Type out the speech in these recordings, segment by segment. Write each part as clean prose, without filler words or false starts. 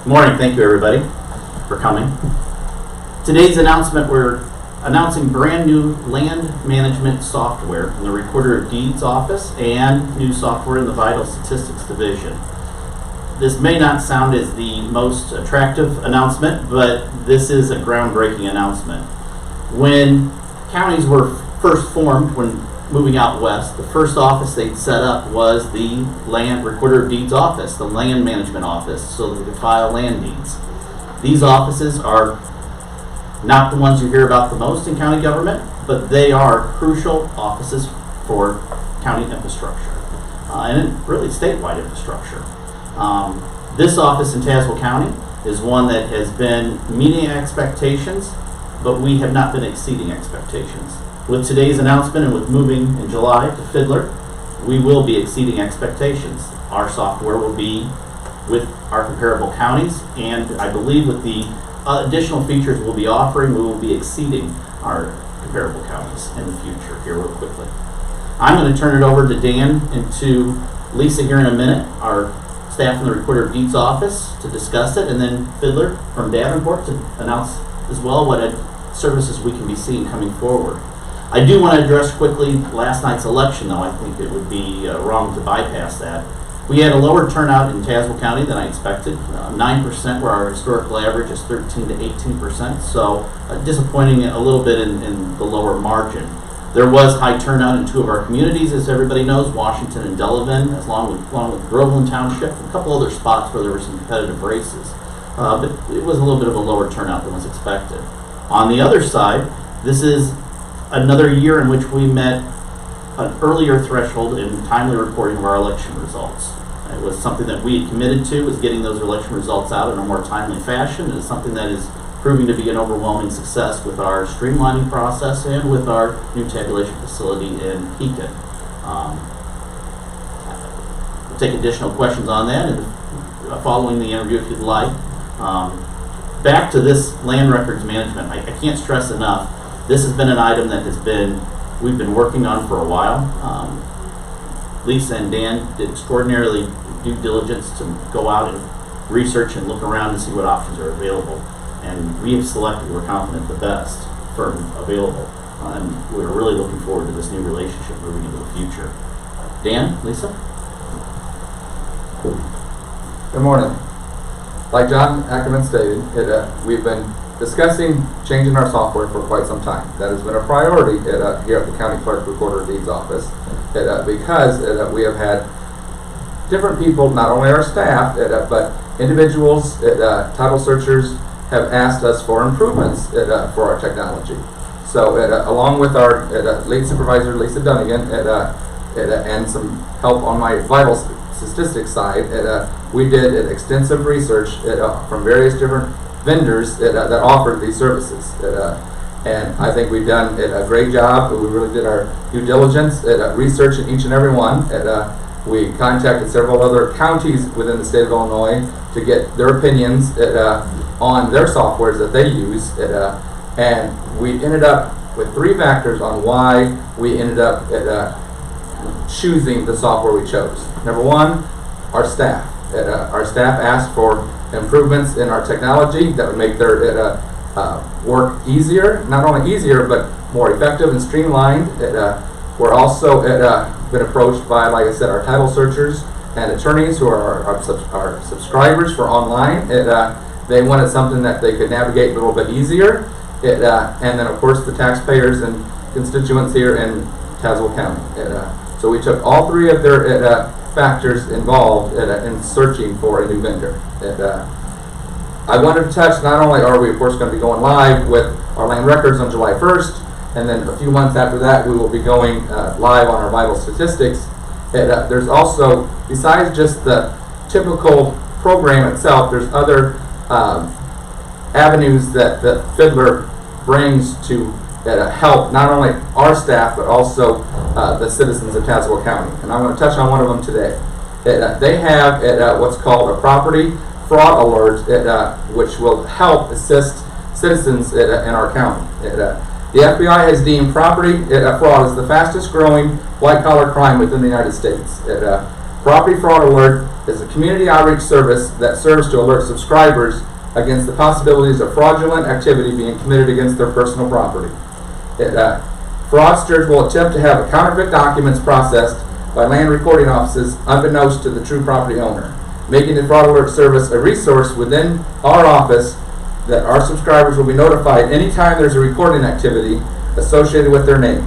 Good morning. Thank you, everybody, for coming. Today's announcement, we're announcing brand new land management software in the Recorder of Deeds office and new software in the Vital Statistics Division. This may not sound as the most attractive announcement, but this is a groundbreaking announcement. When counties were first formed, when moving out west, the first office they'd set up was the Land Recorder of Deeds office, the land management office, so that they could file land deeds. These offices are not the ones you hear about the most in county government, but they are crucial offices for county infrastructure, and really statewide infrastructure. This office in Tazewell County is one that has been meeting expectations, but we have not been exceeding expectations. With today's announcement and with moving in July to Fidlar, we will be exceeding expectations. Our software will be with our comparable counties, and I believe with the additional features we'll be offering, we will be exceeding our comparable counties in the future here real quickly. I'm going to turn it over to Dan and to Lisa here in a minute, our staff in the Recorder of Deeds office, to discuss it, and then Fidlar from Davenport to announce as well what services we can be seeing coming forward. I do want to address quickly last night's election, though. I think it would be wrong to bypass that. We had a lower turnout in Tazewell County than I expected, 9%, where our historical average is 13 to 18%, so disappointing a little bit in the lower margin. There was high turnout in two of our communities, as everybody knows, Washington and Delavan, along with Groveland Township, and a couple other spots where there were some competitive races. But it was a little bit of a lower turnout than was expected. On the other side, this is another year in which we met an earlier threshold in timely reporting of our election results. It was something that we had committed to, was getting those election results out in a more timely fashion. It is something that is proving to be an overwhelming success with our streamlining process and with our new tabulation facility in Pekin. We'll take additional questions on that and following the interview if you'd like. Back to this land records management, I can't stress enough, this has been an item that we've been working on for a while. Lisa and Dan did extraordinarily due diligence to go out and research and look around and see what options are available. And we have selected, we're confident, the best firm available. And we're really looking forward to this new relationship moving into the future. Dan, Lisa? Good morning. Like John Ackerman stated, we've been discussing changing our software for quite some time. That has been a priority here at the County Clerk Recorder of Deeds office because we have had different people, not only our staff, but individuals, title searchers have asked us for improvements for our technology. So along with our lead supervisor, Lisa Dunnigan, and some help on my vital statistics side, we did extensive research from various different vendors that offered these services. And I think we've done a great job. We really did our due diligence researching each and every one. We contacted several other counties within the state of Illinois to get their opinions on their softwares that they use. And we ended up with three factors on why we ended up choosing the software we chose. Number one, our staff. Our staff asked for improvements in our technology that would make their work easier, not only easier, but more effective and streamlined. We're also been approached by, like I said, our title searchers and attorneys who are our subscribers for online. They wanted something that they could navigate a little bit easier. And then, of course, the taxpayers and constituents here in Tazewell County. So we took all three of their factors involved in searching for a new vendor. I wanted to touch, not only are we of course going to be going live with our land records on July 1st, and then a few months after that we will be going live on our vital statistics. There's also, besides just the typical program itself, there's other avenues that Fidlar brings to help not only our staff but also the citizens of Tazewell County. And I'm going to touch on one of them today. They have what's called a property fraud alert, which will help assist citizens in our county. The FBI has deemed property fraud as the fastest growing white collar crime within the United States. Property fraud alert is a community outreach service that serves to alert subscribers against the possibilities of fraudulent activity being committed against their personal property. Fraudsters will attempt to have counterfeit documents processed by land recording offices unbeknownst to the true property owner, making the fraud alert service a resource within our office that our subscribers will be notified anytime there's a recording activity associated with their name.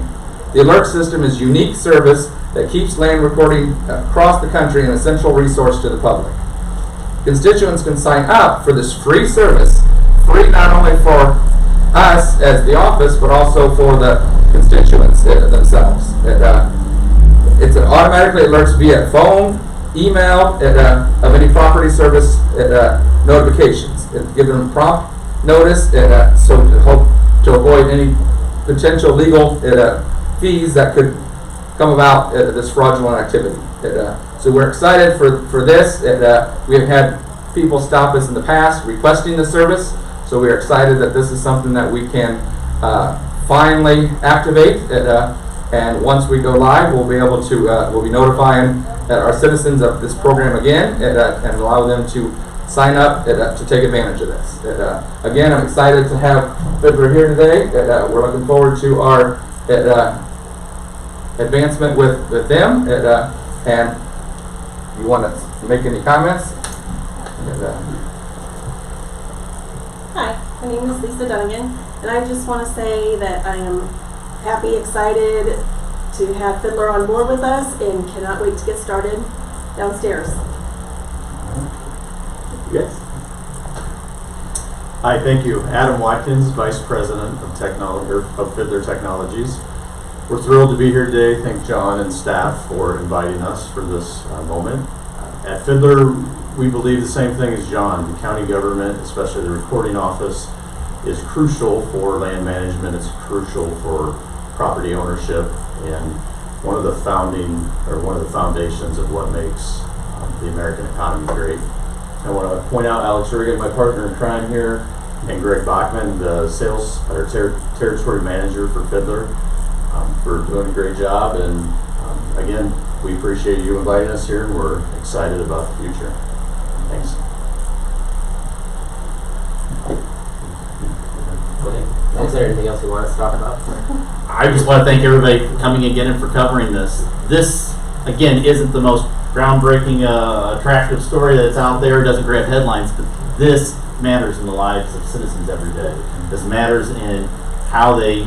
The alert system is a unique service that keeps land recording across the country an essential resource to the public. Constituents can sign up for this free service, free not only for us as the office, but also for the constituents themselves. It automatically alerts via phone, email, of any property service notifications. It gives them prompt notice, so to hope to avoid any potential legal fees that could come about this fraudulent activity. So we're excited for this. We have had people stop us in the past requesting the service, so we're excited that this is something that we can finally activate. And once we go live, we'll be able to we'll be notifying our citizens of this program again and allow them to sign up to take advantage of this. Again, I'm excited to have Fidlar here today. We're looking forward to our advancement with them. And you want to make any comments? Hi, my name is Lisa Dunnigan, and I just want to say that I am happy, excited to have Fidlar on board with us, and cannot wait to get started downstairs. Yes. Hi, thank you. Adam Watkins, Vice President of Fidlar Technologies. We're thrilled to be here today. Thank John and staff for inviting us for this moment. At Fidlar, we believe the same thing as John. The county government, especially the recording office, is crucial for land management. It's crucial for property ownership, and one of the foundations of what makes the American economy great. I want to point out Alex Riggin, my partner in crime here, and Greg Bachman, the territory manager for Fidlar, for doing a great job. And again, we appreciate you inviting us here, and we're excited about the future. Thanks. Is there anything else you want us to talk about? I just want to thank everybody for coming again and for covering this. This, again, isn't the most groundbreaking, attractive story that's out there. It doesn't grab headlines, but this matters in the lives of citizens every day. This matters in how they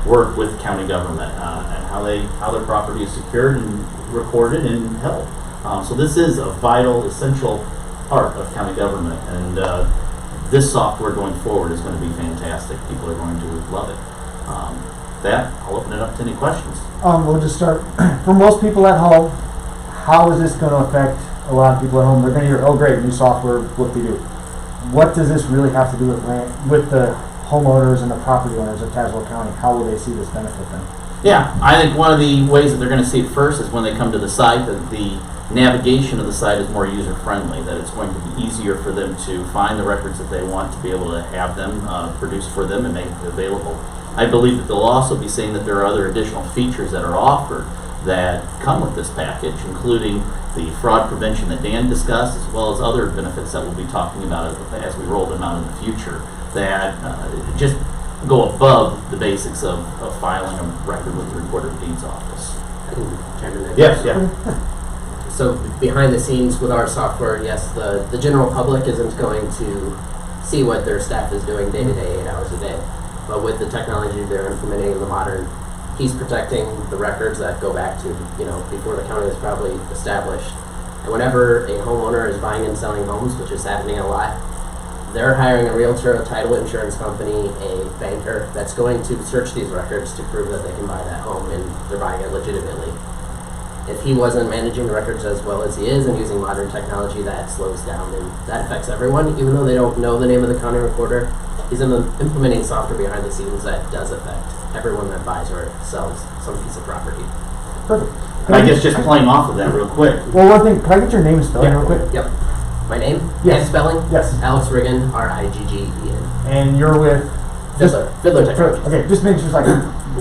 work with county government and how their property is secured and recorded and held. So this is a vital, essential part of county government, and this software going forward is going to be fantastic. People are going to love it. That, I'll open it up to any questions. We'll just start. For most people at home, how is this going to affect a lot of people at home? They're going to hear, oh great, new software, whoop-de-doo. What does this really have to do with the homeowners and the property owners of Tazewell County? How will they see this benefit them? Yeah, I think one of the ways that they're going to see it first is when they come to the site, that the navigation of the site is more user-friendly, that it's going to be easier for them to find the records that they want, to be able to have them produced for them and make it available. I believe that they'll also be seeing that there are other additional features that are offered that come with this package, including the fraud prevention that Dan discussed, as well as other benefits that we'll be talking about as we roll them out in the future, that just go above the basics of filing a record with the Recorder of Deeds office. I can chime in there. Yes, yeah. So behind the scenes with our software, yes, the general public isn't going to see what their staff is doing day to day, 8 hours a day. But with the technology they're implementing in the modern, he's protecting the records that go back to, before the county was probably established. And whenever a homeowner is buying and selling homes, which is happening a lot, they're hiring a realtor, a title insurance company, a banker that's going to search these records to prove that they can buy that home and they're buying it legitimately. If he wasn't managing the records as well as he is and using modern technology, that slows down, and that affects everyone. Even though they don't know the name of the county recorder, he's implementing software behind the scenes that does affect everyone that buys or sells some piece of property. Perfect. I guess just playing off of that real quick. Well, one thing, can I get your name and spelling real quick? Yep. My name? Yes. And spelling? Yes. Alex Riggin, R-I-G-G-E-N. And you're with? Fidlar Technologies. Okay, just make sure it's like.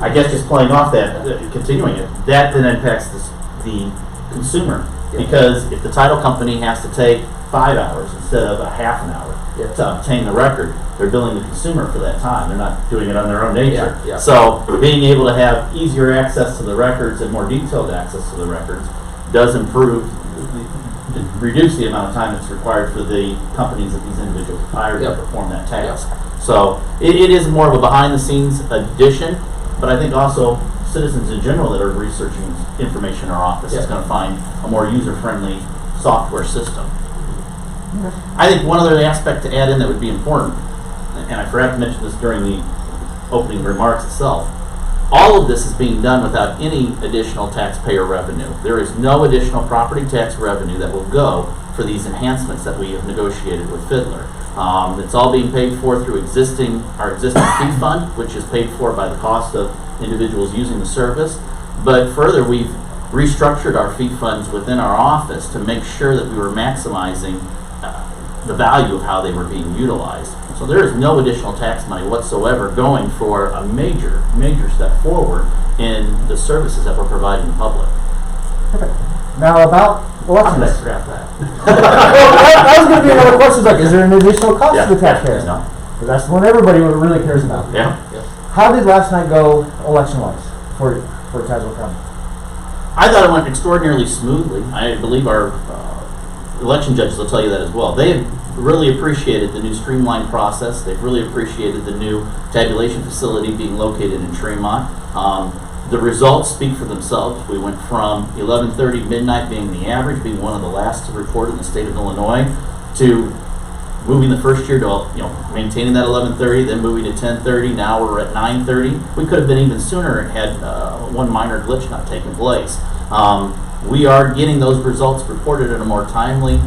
I guess just playing off that, continuing it, that then impacts the consumer. Yeah. Because if the title company has to take 5 hours instead of a half an hour Yeah. to obtain the record, they're billing the consumer for that time. They're not doing it on their own nature. Yeah, yeah. So being able to have easier access to the records and more detailed access to the records does reduce the amount of time that's required for the companies that these individuals hire Yep. to perform that task. So it is more of a behind-the-scenes addition, but I think also citizens in general that are researching information in our office is Yep. going to find a more user-friendly software system. I think one other aspect to add in that would be important, and I forgot to mention this during the opening remarks itself, all of this is being done without any additional taxpayer revenue. There is no additional property tax revenue that will go for these enhancements that we have negotiated with Fidlar. It's all being paid for through our existing fee fund, which is paid for by the cost of individuals using the service. But further, we've restructured our fee funds within our office to make sure that we were maximizing the value of how they were being utilized. So there is no additional tax money whatsoever going for a major, major step forward in the services that we're providing the public. Perfect. Now about I'm elections. gonna scrap that. That was going to be another question. Like, is there an additional cost Yeah, to the taxpayers? no. Because that's the one everybody really cares about. Yeah. How did last night go election-wise for Tazewell County? I thought it went extraordinarily smoothly. I believe our election judges will tell you that as well. They have really appreciated the new streamlined process. They've really appreciated the new tabulation facility being located in Tremont. The results speak for themselves. We went from 11:30 midnight being the average, being one of the last to report in the state of Illinois, to moving the first year to maintaining that 11:30, then moving to 10:30. Now we're at 9:30. We could have been even sooner had one minor glitch not taken place. We are getting those results reported in a more timely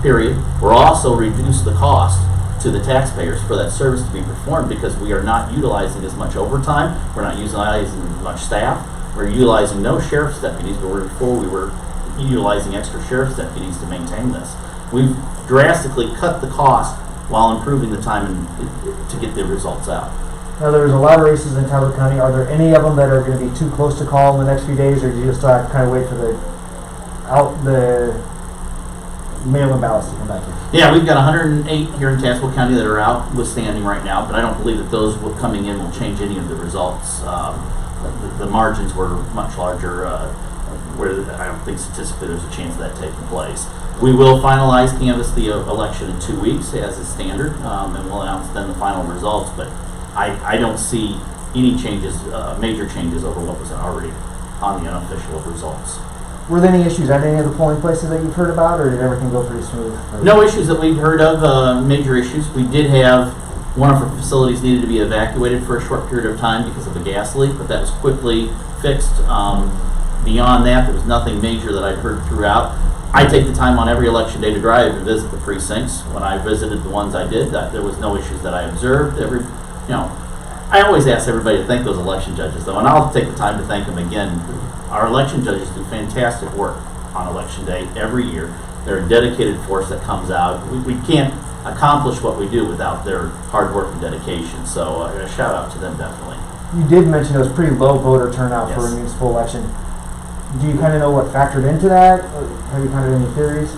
period. We're also reduced the cost to the taxpayers for that service to be performed because we are not utilizing as much overtime. We're not utilizing as much staff. We're utilizing no sheriff's deputies, but before we were utilizing extra sheriff's deputies to maintain this. We've drastically cut the cost while improving the time to get the results out. Now, there's a lot of races in Tazewell County. Are there any of them that are going to be too close to call in the next few days, or do you just have to kind of wait for the mail-in ballots to come back in? Yeah, we've got 108 here in Tazewell County that are out withstanding right now, but I don't believe that those coming in will change any of the results. The margins were much larger, where I don't think statistically there's a chance of that taking place. We will finalize canvass the election in 2 weeks, as is standard, and we'll announce then the final results, but I don't see any changes, major changes over what was already on the unofficial results. Were there any issues at any of the polling places that you've heard about, or did everything go pretty smooth? No issues that we've heard of, major issues. We did have one of our facilities needed to be evacuated for a short period of time because of a gas leak, but that was quickly fixed. Beyond that, there was nothing major that I've heard throughout. I take the time on every election day to drive and visit the precincts. When I visited the ones I did, there was no issues that I observed. I always ask everybody to thank those election judges, though, and I'll take the time to thank them again. Our election judges do fantastic work on election day every year. They're a dedicated force that comes out. We can't accomplish what we do without their hard work and dedication, so a shout out to them definitely. You did mention it was pretty low voter turnout for a Yes. municipal election. Do you kind of know what factored into that? Have you kind of any theories?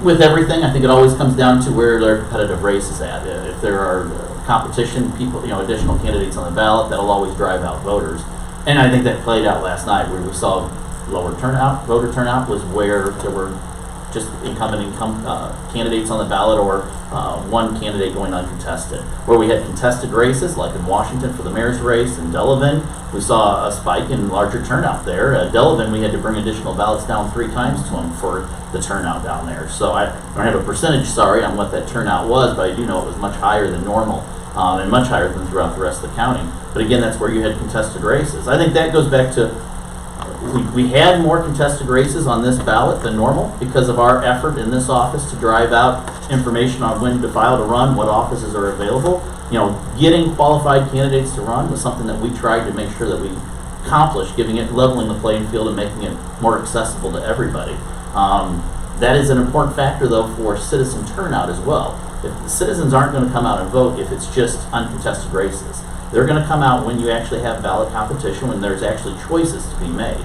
With everything, I think it always comes down to where their competitive race is at. If there are competition, people, additional candidates on the ballot, that'll always drive out voters. And I think that played out last night where we saw lower turnout. Voter turnout was where there were just incumbent candidates on the ballot or one candidate going uncontested. Where we had contested races, like in Washington for the mayor's race in Delavan, we saw a spike in larger turnout there. At Delavan, we had to bring additional ballots down 3 times to them for the turnout down there. So I don't have a percentage, on what that turnout was, but I do know it was much higher than normal and much higher than throughout the rest of the county. But again, that's where you had contested races. I think that goes back to we had more contested races on this ballot than normal because of our effort in this office to drive out information on when to file to run, what offices are available. Getting qualified candidates to run was something that we tried to make sure that we accomplished, leveling the playing field and making it more accessible to everybody. That is an important factor, though, for citizen turnout as well. If the citizens aren't going to come out and vote if it's just uncontested races, they're going to come out when you actually have ballot competition, when there's actually choices to be made.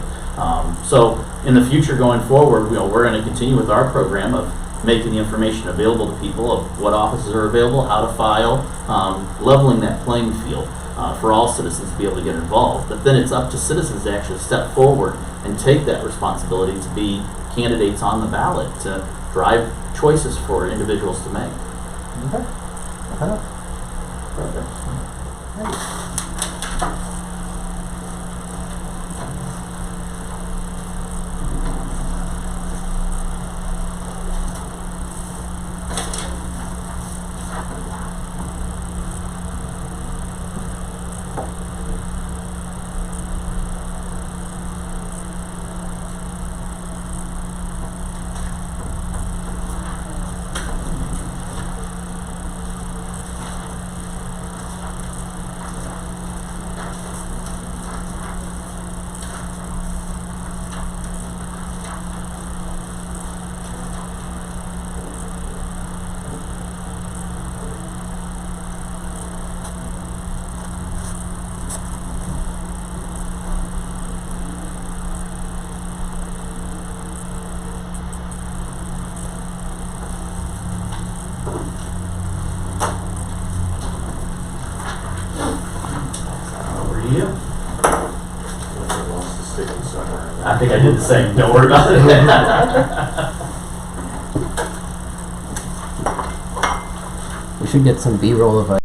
So in the future going forward, we're going to continue with our program of making the information available to people of what offices are available, how to file, leveling that playing field for all citizens to be able to get involved. But then it's up to citizens to actually step forward and take that responsibility to be candidates on the ballot, to drive choices for individuals to make. Okay. Okay. Over to you. I lost the sticky somewhere. I think I did the same. Don't worry about it. We should get some B-roll of